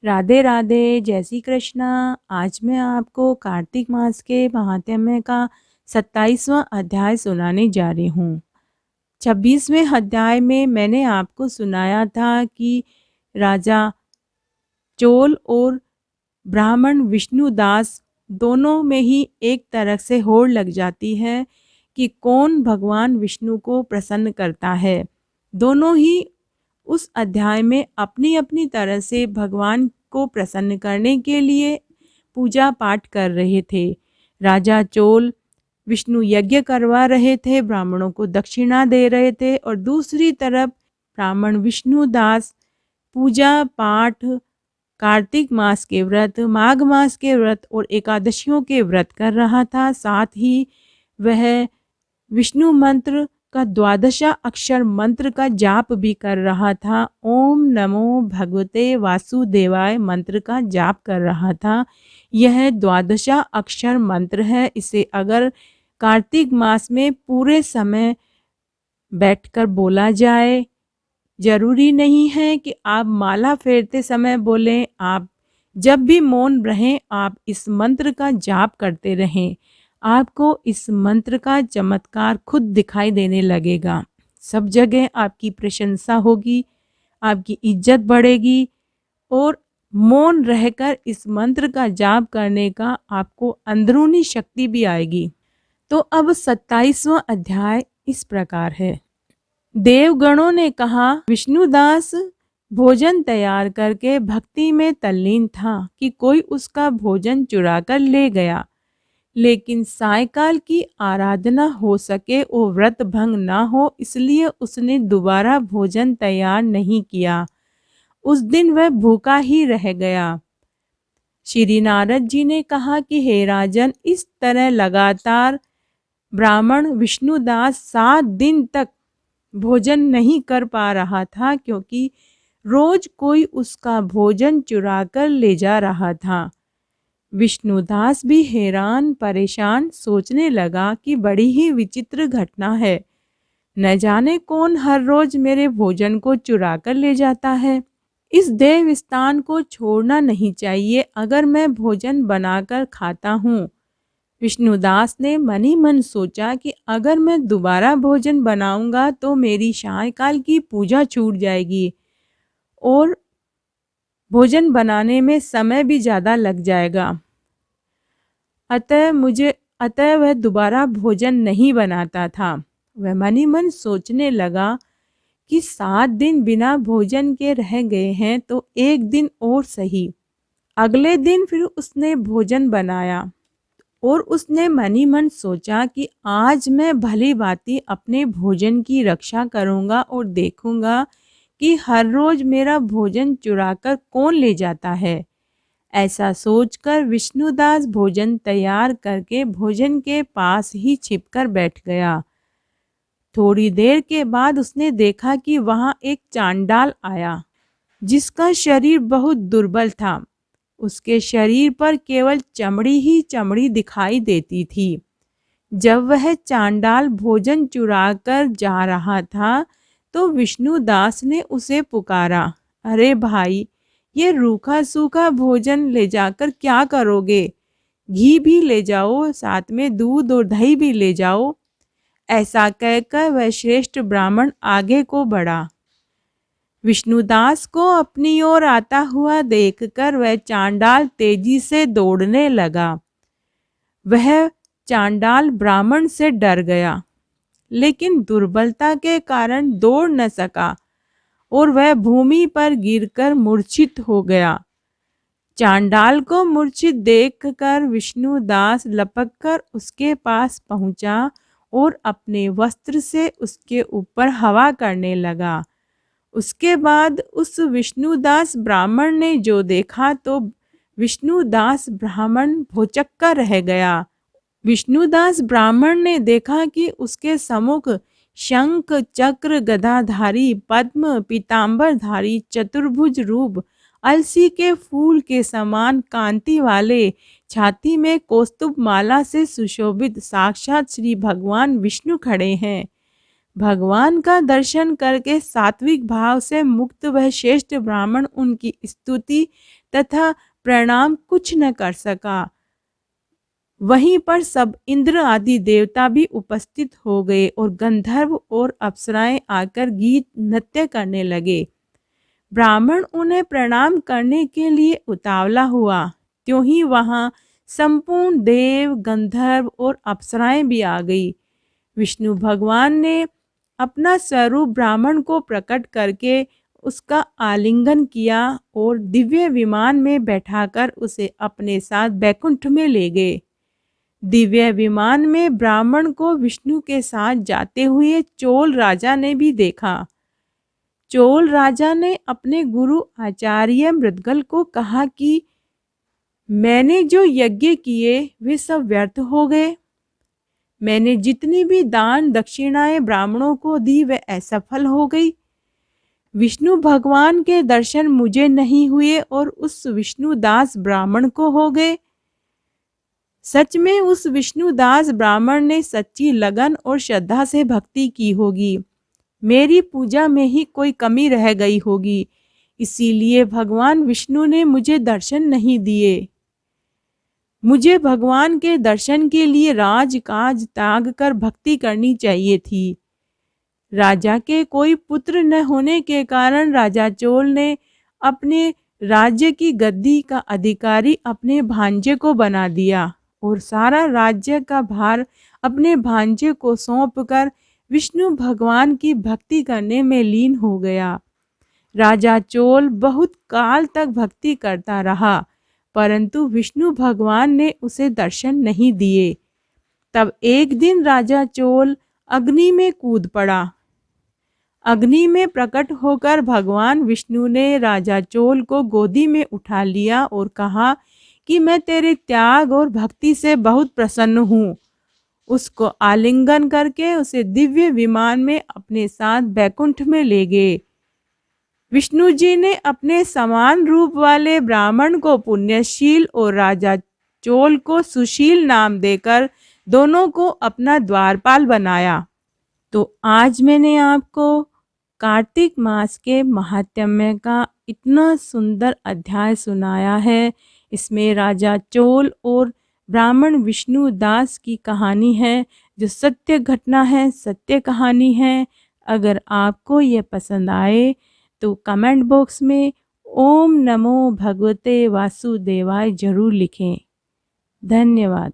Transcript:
राधे राधे, जय श्री कृष्णा। आज मैं आपको कार्तिक मास के महात्म्य का 27वां अध्याय सुनाने जा रही हूँ। 26वें अध्याय में मैंने आपको सुनाया था कि राजा चोल और ब्राह्मण विष्णुदास दोनों में ही एक तरह से होड़ लग जाती है कि कौन भगवान विष्णु को प्रसन्न करता है। दोनों ही उस अध्याय में अपनी अपनी तरह से भगवान को प्रसन्न करने के लिए पूजा पाठ कर रहे थे। राजा चोल विष्णु यज्ञ करवा रहे थे, ब्राह्मणों को दक्षिणा दे रहे थे, और दूसरी तरफ ब्राह्मण विष्णुदास पूजा पाठ, कार्तिक मास के व्रत, माघ मास के व्रत और एकादशियों के व्रत कर रहा था। साथ ही वह विष्णु मंत्र का 12 अक्षर मंत्र का जाप भी कर रहा था। ओम नमो भगवते वासुदेवाय मंत्र का जाप कर रहा था। यह 12 अक्षर मंत्र है। इसे अगर कार्तिक मास में पूरे समय बैठकर बोला जाए, जरूरी नहीं है कि आप माला फेरते समय बोलें, आप जब भी मौन रहें आप इस मंत्र का जाप करते रहें। आपको इस मंत्र का चमत्कार खुद दिखाई देने लगेगा। सब जगह आपकी प्रशंसा होगी, आपकी इज्जत बढ़ेगी और मौन रहकर इस मंत्र का जाप करने का आपको अंदरूनी शक्ति भी आएगी। तो अब 27वां अध्याय इस प्रकार है। देवगणों ने कहा, विष्णुदास भोजन तैयार करके भक्ति में तल्लीन था कि कोई उसका भोजन चुरा कर ले गया, लेकिन सायकाल की आराधना हो सके और व्रत भंग ना हो, इसलिए उसने दोबारा भोजन तैयार नहीं किया। उस दिन वह भूखा ही रह गया। श्री नारद जी ने कहा कि हे राजन, इस तरह लगातार ब्राह्मण विष्णुदास 7 दिन तक भोजन नहीं कर पा रहा था, क्योंकि रोज कोई उसका भोजन चुरा कर ले जा रहा था। विष्णुदास भी हैरान परेशान सोचने लगा कि बड़ी ही विचित्र घटना है। न जाने कौन हर रोज मेरे भोजन को चुरा कर ले जाता है। इस देव स्थान को छोड़ना नहीं चाहिए अगर मैं भोजन बनाकर खाता हूँ। विष्णुदास ने मन ही मन सोचा कि अगर मैं दोबारा भोजन बनाऊंगा तो मेरी सायंकाल की पूजा छूट जाएगी और भोजन बनाने में समय भी ज़्यादा लग जाएगा। अतः वह दोबारा भोजन नहीं बनाता था। वह मन ही मन सोचने लगा कि 7 दिन बिना भोजन के रह गए हैं तो एक दिन और सही। अगले दिन फिर उसने भोजन बनाया और उसने मन ही मन सोचा कि आज मैं भली भांति अपने भोजन की रक्षा करूंगा और देखूंगा कि हर रोज मेरा भोजन चुराकर कौन ले जाता है। ऐसा सोचकर विष्णुदास भोजन तैयार करके भोजन के पास ही छिपकर बैठ गया। थोड़ी देर के बाद उसने देखा कि वहां एक चांडाल आया, जिसका शरीर बहुत दुर्बल था। उसके शरीर पर केवल चमड़ी ही चमड़ी दिखाई देती थी। जब वह चांडाल भोजन चुराकर जा रहा था तो विष्णुदास ने उसे पुकारा, अरे भाई, ये रूखा सूखा भोजन ले जाकर क्या करोगे? घी भी ले जाओ, साथ में दूध और दही भी ले जाओ। ऐसा कहकर वह श्रेष्ठ ब्राह्मण आगे को बढ़ा। विष्णुदास को अपनी ओर आता हुआ देखकर वह चांडाल तेजी से दौड़ने लगा। वह चांडाल ब्राह्मण से डर गया, लेकिन दुर्बलता के कारण दौड़ न सका और वह भूमि पर गिरकर मूर्छित हो गया। चांडाल को मूर्छित देखकर विष्णुदास लपककर उसके पास पहुंचा और अपने वस्त्र से उसके ऊपर हवा करने लगा। उसके बाद उस विष्णुदास ब्राह्मण ने जो देखा तो विष्णुदास ब्राह्मण भौचक्का रह गया। विष्णुदास ब्राह्मण ने देखा कि उसके सम्मुख शंख चक्र गदाधारी पद्म पीतांबरधारी चतुर्भुज रूप अलसी के फूल के समान कांति वाले, छाती में कौस्तुभ माला से सुशोभित साक्षात श्री भगवान विष्णु खड़े हैं। भगवान का दर्शन करके सात्विक भाव से मुक्त वह श्रेष्ठ ब्राह्मण उनकी स्तुति तथा प्रणाम कुछ न कर सका। वहीं पर सब इंद्र आदि देवता भी उपस्थित हो गए और गंधर्व और अप्सराएं आकर गीत नृत्य करने लगे। ब्राह्मण उन्हें प्रणाम करने के लिए उतावला हुआ, त्यों ही वहां संपूर्ण देव, गंधर्व और अप्सराएं भी आ गई। विष्णु भगवान ने अपना स्वरूप ब्राह्मण को प्रकट करके उसका आलिंगन किया और दिव्य विमान में बैठाकर उसे अपने साथ बैकुंठ में ले गए। दिव्य विमान में ब्राह्मण को विष्णु के साथ जाते हुए चोल राजा ने भी देखा। चोल राजा ने अपने गुरु आचार्य मृदगल को कहा कि मैंने जो यज्ञ किए वे सब व्यर्थ हो गए। मैंने जितनी भी दान दक्षिणाएं ब्राह्मणों को दी वे असफल हो गई। विष्णु भगवान के दर्शन मुझे नहीं हुए और उस विष्णुदास ब्राह्मण को हो गए। सच में उस विष्णुदास ब्राह्मण ने सच्ची लगन और श्रद्धा से भक्ति की होगी। मेरी पूजा में ही कोई कमी रह गई होगी, इसीलिए भगवान विष्णु ने मुझे दर्शन नहीं दिए। मुझे भगवान के दर्शन के लिए राजकाज त्याग कर भक्ति करनी चाहिए थी। राजा के कोई पुत्र न होने के कारण राजा चोल ने अपने राज्य की गद्दी का अधिकारी अपने भांजे को बना दिया और सारा राज्य का भार अपने भांजे को सौंपकर विष्णु भगवान की भक्ति करने में लीन हो गया। राजा चोल बहुत काल तक भक्ति करता रहा, परंतु विष्णु भगवान ने उसे दर्शन नहीं दिए। तब एक दिन राजा चोल अग्नि में कूद पड़ा। अग्नि में प्रकट होकर भगवान विष्णु ने राजा चोल को गोदी में उठा लिया और कहा कि मैं तेरे त्याग और भक्ति से बहुत प्रसन्न हूँ। उसको आलिंगन करके उसे दिव्य विमान में अपने साथ बैकुंठ में ले गए। विष्णु जी ने अपने समान रूप वाले ब्राह्मण को पुण्यशील और राजा चोल को सुशील नाम देकर दोनों को अपना द्वारपाल बनाया। तो आज मैंने आपको कार्तिक मास के महात्म्य का इतना सुंदर अध्याय सुनाया है। इसमें राजा चोल और ब्राह्मण विष्णु दास की कहानी है, जो सत्य घटना है, सत्य कहानी है। अगर आपको ये पसंद आए तो कमेंट बॉक्स में ओम नमो भगवते वासुदेवाय जरूर लिखें। धन्यवाद।